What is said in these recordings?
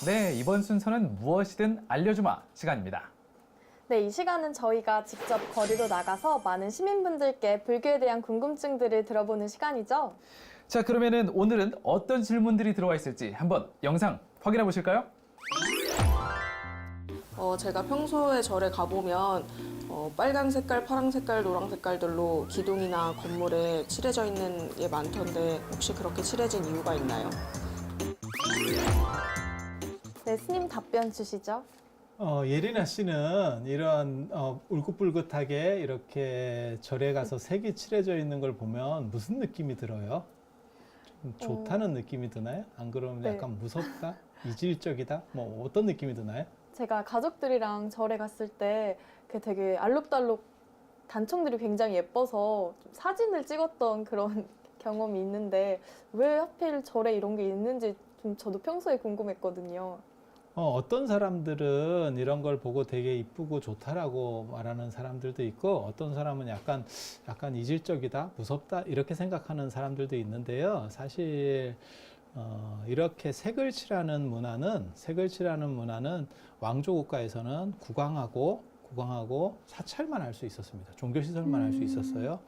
네, 이번 순서는 무엇이든 알려주마 시간입니다. 네, 이 시간은 저희가 직접 거리로 나가서 많은 시민분들께 불교에 대한 궁금증들을 들어보는 시간이죠. 자, 그러면은 오늘은 어떤 질문들이 들어와 있을지 한번 영상 확인해 보실까요? 제가 평소에 절에 가보면 빨간 색깔, 파란 색깔, 노랑 색깔들로 기둥이나 건물에 칠해져 있는 게 많던데 혹시 그렇게 칠해진 이유가 있나요? 네, 스님 답변 주시죠. 예리나 씨는 이런 울긋불긋하게 이렇게 절에 가서 색이 칠해져 있는 걸 보면 무슨 느낌이 들어요? 좀 좋다는 느낌이 드나요? 안 그러면 네. 약간 무섭다? 이질적이다? 뭐 어떤 느낌이 드나요? 제가 가족들이랑 절에 갔을 때 그 되게 알록달록 단청들이 굉장히 예뻐서 좀 사진을 찍었던 그런 경험이 있는데 왜 하필 절에 이런 게 있는지 좀 저도 평소에 궁금했거든요. 어떤 사람들은 이런 걸 보고 되게 이쁘고 좋다라고 말하는 사람들도 있고 어떤 사람은 약간 이질적이다, 무섭다 이렇게 생각하는 사람들도 있는데요. 사실 이렇게 색을 칠하는 문화는 왕조 국가에서는 국왕하고 사찰만 할 수 있었습니다. 종교시설만 할 수 있었어요.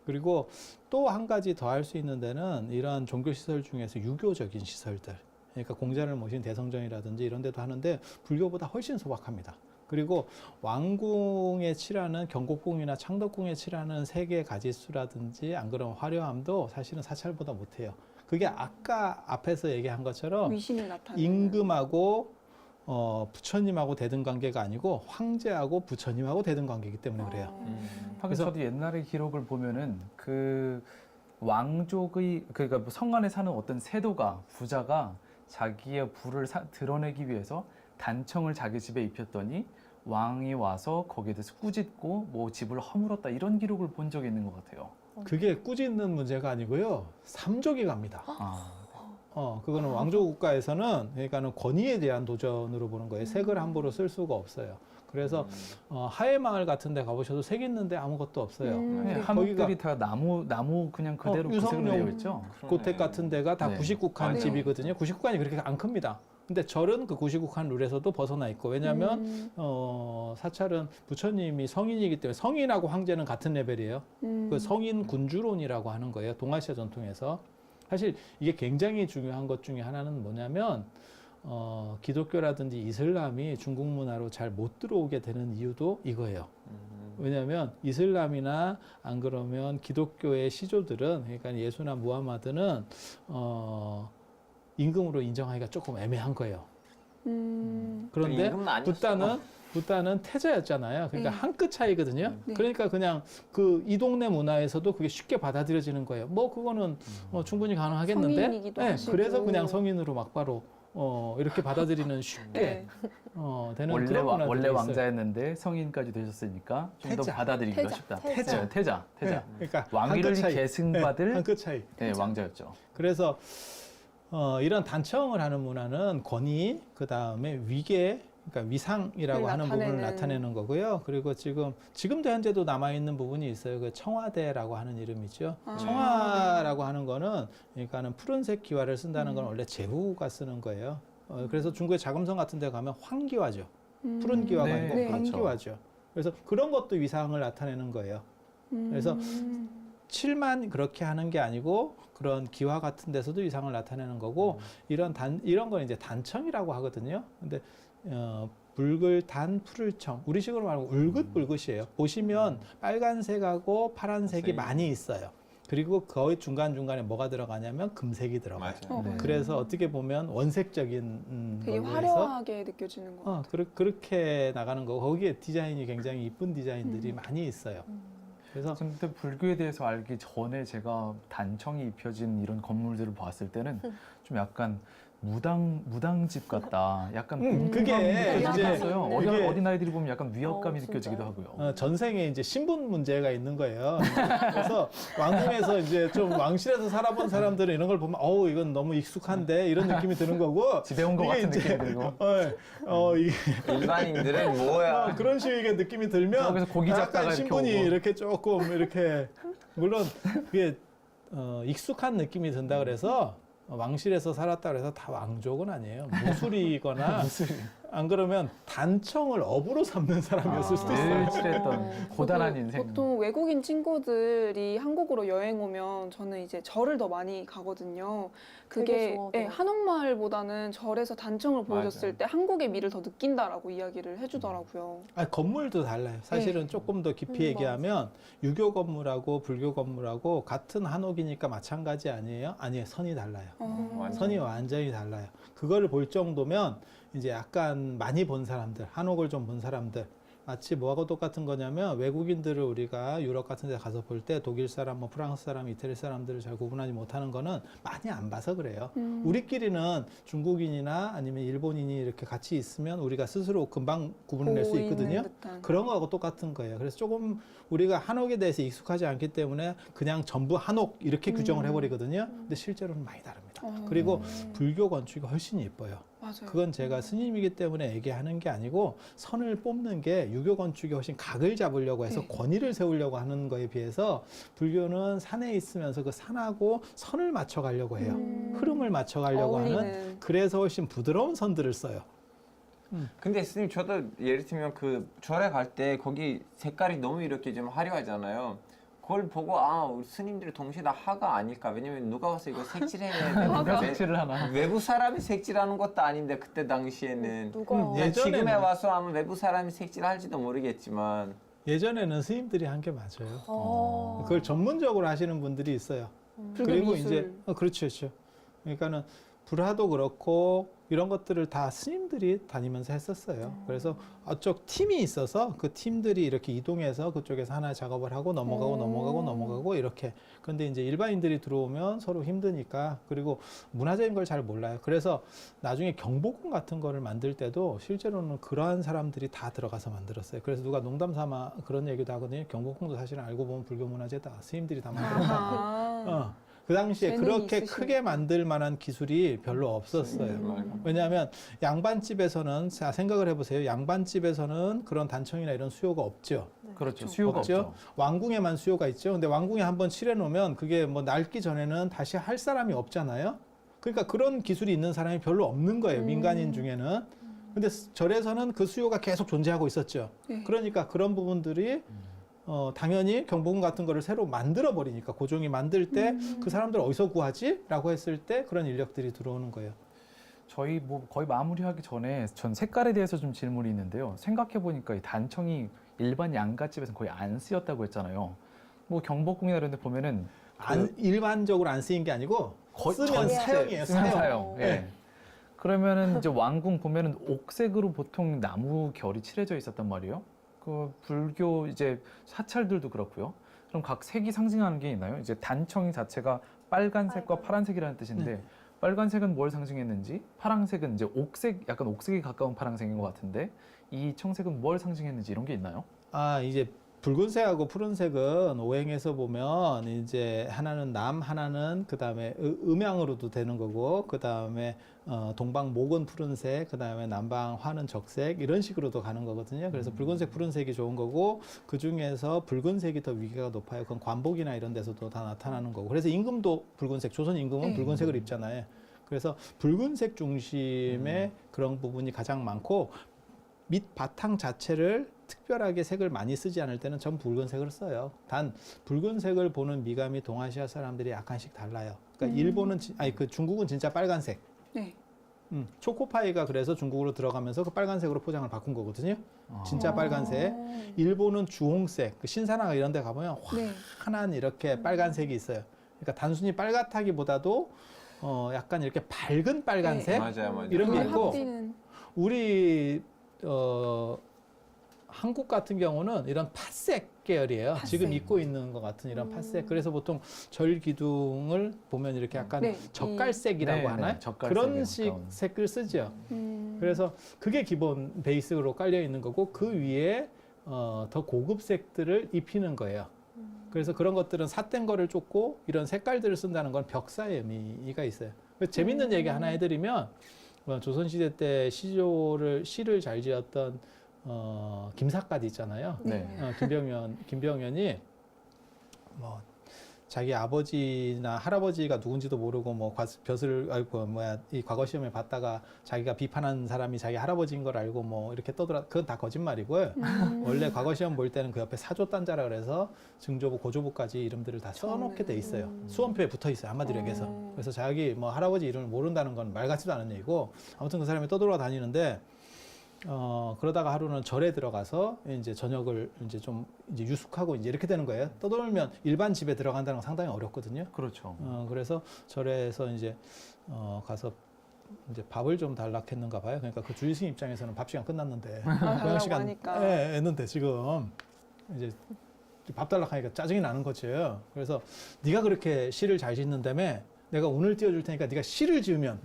그리고 또 한 가지 더 할 수 있는 데는 이런 종교시설 중에서 유교적인 시설들, 그러니까 공자를 모신 대성전이라든지 이런 데도 하는데 불교보다 훨씬 소박합니다. 그리고 왕궁에 칠하는 경복궁이나 창덕궁에 칠하는 색의 가짓수라든지 안 그러면 화려함도 사실은 사찰보다 못해요. 그게 아까 앞에서 얘기한 것처럼 위신을 나타내는. 임금하고 부처님하고 대등 관계가 아니고 황제하고 부처님하고 대등 관계이기 때문에 그래요. 하긴 그래서- 저도 옛날의 기록을 보면은 그 왕족의 그러니까 뭐 성 안에 사는 어떤 세도가 부자가 자기의 부를 드러내기 위해서 단청을 자기 집에 입혔더니 왕이 와서 거기에 대해서 꾸짖고 뭐 집을 허물었다 이런 기록을 본 적이 있는 것 같아요. 그게 꾸짖는 문제가 아니고요. 삼족이 갑니다. 아, 그거는 왕조 국가에서는 그러니까는 권위에 대한 도전으로 보는 거예요. 색을 함부로 쓸 수가 없어요. 그래서 하회 마을 같은 데 가보셔도 색 있는데 아무것도 없어요. 네, 네. 한옥들이 다 나무 그냥 그대로 그 색으로 되어 있죠. 고택 같은 데가 다 네. 99칸 네. 집이거든요. 99칸이 그렇게 안 큽니다. 근데 절은 그 99칸 룰에서도 벗어나 있고 왜냐하면 사찰은 부처님이 성인이기 때문에 성인하고 황제는 같은 레벨이에요. 그 성인 군주론이라고 하는 거예요. 동아시아 전통에서. 사실 이게 굉장히 중요한 것 중에 하나는 뭐냐면 기독교라든지 이슬람이 중국 문화로 잘 못 들어오게 되는 이유도 이거예요. 왜냐하면 이슬람이나 안 그러면 기독교의 시조들은 그러니까 예수나 무하마드는 임금으로 인정하기가 조금 애매한 거예요. 그런데 임금은 아니었어. 붓다는 태자였잖아요. 그러니까 한 끗 차이거든요. 네. 그러니까 그냥 그 이 동네 문화에서도 그게 쉽게 받아들여지는 거예요. 뭐 그거는 충분히 가능하겠는데. 성인이기도 하시고. 그래서 그냥 성인으로 막바로 이렇게 받아들이는 쉽게 네. 되는 원래 그런 문화들이 원래 있어요. 왕자였는데 성인까지 되셨으니까 좀 더 태자. 받아들이기가 태자. 쉽다. 태자. 네, 태자. 네, 그러니까 왕위를 한 끗 차이. 계승받을 한 끗 차이. 네, 왕자였죠. 그래서 이런 단청을 하는 문화는 권위, 그 다음에 위계, 그러니까 위상이라고 하는 부분을 나타내는 거고요. 그리고 지금도 현재도 남아 있는 부분이 있어요. 그 청화대라고 하는 이름이죠. 청화라고 하는 거는 그러니까는 푸른색 기와를 쓴다는 건 원래 제후가 쓰는 거예요. 그래서 중국의 자금성 같은 데 가면 황기와죠. 푸른 기와가 네, 아니고 네. 황기와죠. 그래서 그런 것도 위상을 나타내는 거예요. 그래서 칠만 그렇게 하는 게 아니고 그런 기와 같은 데서도 위상을 나타내는 거고 이런 건 이제 단청이라고 하거든요. 근데 붉을 단 푸를 청 우리식으로 말하면 울긋불긋이에요. 보시면 빨간색하고 파란색이 많이 있어요. 그리고 거의 중간중간에 뭐가 들어가냐면 금색이 들어가요. 맞아요. 네. 그래서 어떻게 보면 원색적인 되게 걸로 해서 화려하게 느껴지는 것 같아요. 그렇게 나가는 거고 거기에 디자인이 굉장히 이쁜 디자인들이 많이 있어요. 그래서 근데 불교에 대해서 알기 전에 제가 단청이 입혀진 이런 건물들을 봤을 때는 좀 약간 무당집 같다. 약간 그게 공감이 이제 느껴졌어요. 이게 어린 아이들이 보면 약간 위압감이 진짜요? 느껴지기도 하고요. 전생에 이제 신분 문제가 있는 거예요. 그래서 왕궁에서 이제 좀 왕실에서 살아본 사람들은 이런 걸 보면 이건 너무 익숙한데 이런 느낌이 드는 거고 집에 온 것 이게 같은 이제, 느낌이 들고. 이게 일반인들은 뭐야? 그런 식의 느낌이 들면 여기서 고기 잡다가 약간 이렇게 신분이 오고. 이렇게 조금 이렇게 물론 그게 익숙한 느낌이 든다 그래서 왕실에서 살았다 그래서 다 왕족은 아니에요. 무술이거나 안 그러면 단청을 업으로 삼는 사람이었을 수도 있어요. 늘 칠했던 고단한 저도 인생. 보통 외국인 친구들이 한국으로 여행 오면 저는 이제 절을 더 많이 가거든요. 되게 그게 좋아하더라고요. 예, 한옥마을보다는 절에서 단청을 보여줬을 맞아요. 때 한국의 미를 더 느낀다라고 이야기를 해주더라고요. 아니, 건물도 달라요. 사실은 네. 조금 더 깊이 맞아. 얘기하면 유교 건물하고 불교 건물하고 같은 한옥이니까 마찬가지 아니에요? 아니에요. 선이 달라요. 완전. 선이 완전히 달라요. 그거를 볼 정도면 이제 약간 많이 본 사람들, 한옥을 좀 본 사람들, 마치 뭐하고 똑같은 거냐면 외국인들을 우리가 유럽 같은 데 가서 볼 때 독일 사람, 뭐 프랑스 사람, 이태리 사람들을 잘 구분하지 못하는 거는 많이 안 봐서 그래요. 우리끼리는 중국인이나 아니면 일본인이 이렇게 같이 있으면 우리가 스스로 금방 구분을 낼 수 보이는 있거든요. 듯한. 그런 거하고 똑같은 거예요. 그래서 조금 우리가 한옥에 대해서 익숙하지 않기 때문에 그냥 전부 한옥 이렇게 규정을 해버리거든요. 근데 실제로는 많이 다릅니다. 그리고 불교 건축이 훨씬 예뻐요. 맞아요. 그건 제가 스님이기 때문에 얘기하는 게 아니고 선을 뽑는 게 유교 건축이 훨씬 각을 잡으려고 해서 네. 권위를 세우려고 하는 거에 비해서 불교는 산에 있으면서 그 산하고 선을 맞춰 가려고 해요. 흐름을 맞춰 가려고 하는 어울리는. 그래서 훨씬 부드러운 선들을 써요. 근데 스님 저도 예를 들면 그 절에 갈 때 거기 색깔이 너무 이렇게 좀 화려하잖아요. 그걸 보고 아 우리 스님들이 동시에 다 화가 아닐까. 왜냐면 누가 와서 이거 색칠해야 누가 되는데 색칠을 하나? 외부 사람이 색칠하는 것도 아닌데 그때 당시에는 누가 예전에는- 지금에 와서 아마 외부 사람이 색칠할지도 모르겠지만 예전에는 스님들이 한 게 맞아요. 어. 그걸 전문적으로 하시는 분들이 있어요. 불교 그리고 미술. 이제 그렇죠, 그렇죠. 그러니까는 불화도 그렇고 이런 것들을 다 스님들이 다니면서 했었어요. 그래서 어쪽 팀이 있어서 그 팀들이 이렇게 이동해서 그쪽에서 하나 작업을 하고 넘어가고 이렇게. 그런데 이제 일반인들이 들어오면 서로 힘드니까 그리고 문화적인 걸 잘 몰라요. 그래서 나중에 경복궁 같은 거를 만들 때도 실제로는 그러한 사람들이 다 들어가서 만들었어요. 그래서 누가 농담 삼아 그런 얘기도 하거든요. 경복궁도 사실은 알고 보면 불교 문화재다. 스님들이 다 만들었다. 아. 그 당시에 재능이 그렇게 있으시네. 크게 만들 만한 기술이 별로 없었어요. 왜냐하면 양반집에서는 자 생각을 해보세요. 양반집에서는 그런 단청이나 이런 수요가 없죠. 그렇죠. 수요가 없죠. 없죠. 왕궁에만 수요가 있죠. 근데 왕궁에 한번 칠해 놓으면 그게 뭐 낡기 전에는 다시 할 사람이 없잖아요. 그러니까 그런 기술이 있는 사람이 별로 없는 거예요. 민간인 중에는. 근데 절에서는 그 수요가 계속 존재하고 있었죠. 네. 그러니까 그런 부분들이 당연히 경복궁 같은 거를 새로 만들어 버리니까 고종이 만들 때 그 사람들 어디서 구하지? 라고 했을 때 그런 인력들이 들어오는 거예요. 저희 뭐 거의 마무리하기 전에 전 색깔에 대해서 좀 질문이 있는데요. 생각해 보니까 이 단청이 일반 양가집에서는 거의 안 쓰였다고 했잖아요. 뭐 경복궁이나 이런 데 보면은 일반적으로 안 쓰인 게 아니고 쓰면 전체 사형이에요. 쓰면 사형. 사형. 예. 네. 그러면은 이제 왕궁 보면은 옥색으로 보통 나무 결이 칠해져 있었단 말이에요. 그 불교 이제 사찰들도 그렇고요. 그럼 각 색이 상징하는 게 있나요? 이제 단청 자체가 빨간색과 파란색이라는 뜻인데 빨간색은 뭘 상징했는지, 파란색은 이제 옥색, 약간 옥색에 가까운 파란색인 것 같은데 이 청색은 뭘 상징했는지 이런 게 있나요? 아, 이제 붉은색하고 푸른색은 오행에서 보면 이제 하나는 남, 하나는 그 다음에 음양으로도 되는 거고, 그 다음에 동방 목은 푸른색, 그 다음에 남방 화는 적색 이런 식으로도 가는 거거든요. 그래서 붉은색, 푸른색이 좋은 거고 그 중에서 붉은색이 더 위계가 높아요. 그건 관복이나 이런 데서도 다 나타나는 거고. 그래서 임금도 붉은색, 조선 임금은 붉은색을 입잖아요. 그래서 붉은색 중심의 그런 부분이 가장 많고 밑 바탕 자체를 특별하게 색을 많이 쓰지 않을 때는 전 붉은색을 써요. 단 붉은색을 보는 미감이 동아시아 사람들이 약간씩 달라요. 그러니까 일본은 그 중국은 진짜 빨간색. 네. 초코파이가 그래서 중국으로 들어가면서 그 빨간색으로 포장을 바꾼 거거든요. 진짜 아. 빨간색. 일본은 주홍색. 그 신사나 이런 데 가보면 네. 환한 이렇게 빨간색이 있어요. 그러니까 단순히 빨갛다기보다도 약간 이렇게 밝은 빨간색 맞아요. 이런 게 눈에 있고 확 띄는. 우리 한국 같은 경우는 이런 팥색 계열이에요. 팥색. 지금 입고 있는 것 같은 이런 팥색. 그래서 보통 절 기둥을 보면 이렇게 약간 네. 젓갈색이라고 네, 하나요? 네, 젓갈색에 그런 식 가까운. 색을 쓰죠. 그래서 그게 기본 베이스로 깔려 있는 거고 그 위에 더 고급 색들을 입히는 거예요. 그래서 그런 것들은 삿된 거를 쫓고 이런 색깔들을 쓴다는 건 벽사의 의미가 있어요. 재밌는 얘기 하나 해드리면 조선시대 때 시를 잘 지었던 김삿갓 있잖아요. 네. 김병연이 뭐 자기 아버지나 할아버지가 누군지도 모르고 뭐 벼슬 이 과거 시험에 봤다가 자기가 비판한 사람이 자기 할아버지인 걸 알고 뭐 이렇게 떠들어 그건 다 거짓말이고요. 원래 과거 시험 볼 때는 그 옆에 사조단자라 그래서 증조부 고조부까지 이름들을 다 써놓게 돼 있어요. 수험표에 붙어 있어요. 한마디로 얘기해서. 그래서 자기 뭐 할아버지 이름을 모른다는 건 말 같지도 않은 얘기고 아무튼 그 사람이 떠돌아 다니는데 그러다가 하루는 절에 들어가서 이제 저녁을 이제 좀 이제 유숙하고 이제 이렇게 되는 거예요. 떠돌면 일반 집에 들어간다는 건 상당히 어렵거든요. 그렇죠. 그래서 절에서 이제 가서 이제 밥을 좀 달라 했는가 봐요. 그러니까 그 주의스님 입장에서는 밥 시간 끝났는데 달라고 하니까. 했는데 지금 이제 밥 달라 하니까 짜증이 나는 거죠. 그래서 네가 그렇게 시를 잘 짓는다며 내가 운을 띄워줄 테니까 네가 시를 지으면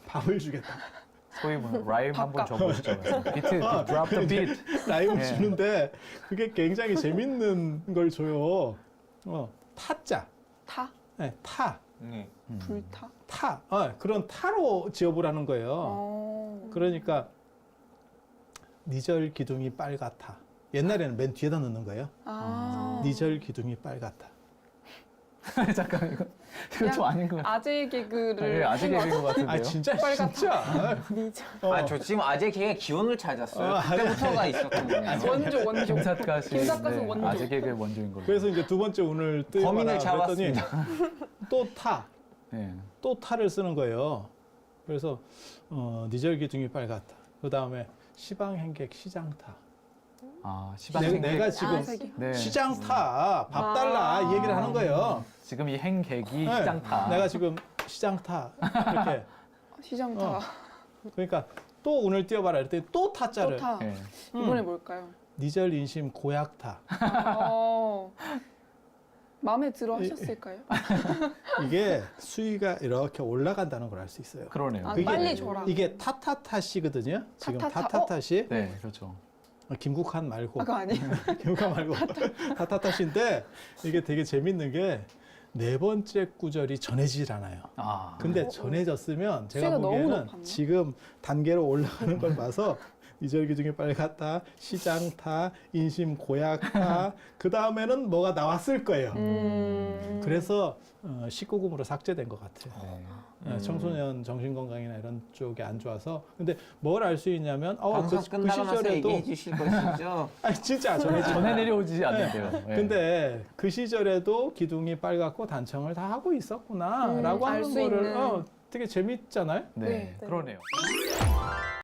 밥을 주겠다. 소위 뭐 라임 한번 줘보시죠. 비트, drop the beat. 라임을 예. 주는데 그게 굉장히 재밌는 걸 줘요. 타자. 타? 네, 타. 네. 불타? 타. 그런 타로 지어보라는 거예요. 그러니까 니절 기둥이 빨갛다. 옛날에는 맨 뒤에다 넣는 거예요. 니절 기둥이 빨갛다. 잠깐 이거 좀 아닌 것 같아요. 아재 개그를 네, 아재 개그인 것 같은데요. 아 진짜 빨갛다. 진짜. 아, 저 지금 아재 개그의 기원을 찾았어요. 그때부터가 있었던 거예요. 원조. 김삿갓이 김삿갓은 원조. 아재 개그의 원조인 걸로. 그래서 이제 두 번째 운을 범인을 띄워봐라 그랬더니 잡았습니다. 또 타. 네. 또 타를 쓰는 거예요. 그래서 니절 기둥이 빨갛다. 그 다음에 시방행객 시장타. 아, 시방 내가 지금 네. 시장타 밥 달라 이 얘기를 하는 거예요. 지금 이 행객이 네. 시장타. 내가 지금 시장타 이렇게 시장타. 그러니까 또 운을 띄워봐라 이랬더니 또 타자를 또 타. 네. 이번에 뭘까요? 니절 인심 고약타. 마음에 들어 하셨을까요? 이게 수위가 이렇게 올라간다는 걸 알 수 있어요. 그러네요. 아, 그게- 빨리 줘라. 이게 타타타시거든요. 지금 타타타. 타타타시 네, 그렇죠. 김국환 말고 그거 아니에요? 김국환 말고 타타타시인데 이게 되게 재밌는 게 네 번째 구절이 전해지질 않아요. 아, 근데 전해졌으면 제가 수위가 너무 보기에는 높았나? 지금 단계로 올라가는 걸 봐서 이절기 중에 빨갛다, 시장타, 인심 고약타, 그 다음에는 뭐가 나왔을 거예요. 그래서 19금으로 삭제된 것 같아요. 네. 청소년 정신건강이나 이런 쪽에 안 좋아서. 근데 뭘 알 수 있냐면, 방송 그 끝나고 나서 시절에도, 얘기해 주실 것이죠. 아니, 진짜 전해지. 전해 내려오지 않는데요. 네. 근데 그 시절에도 기둥이 빨갛고 단청을 다 하고 있었구나라고 알 하는 수 거를 있는. 되게 재밌잖아요. 네, 네. 그러네요.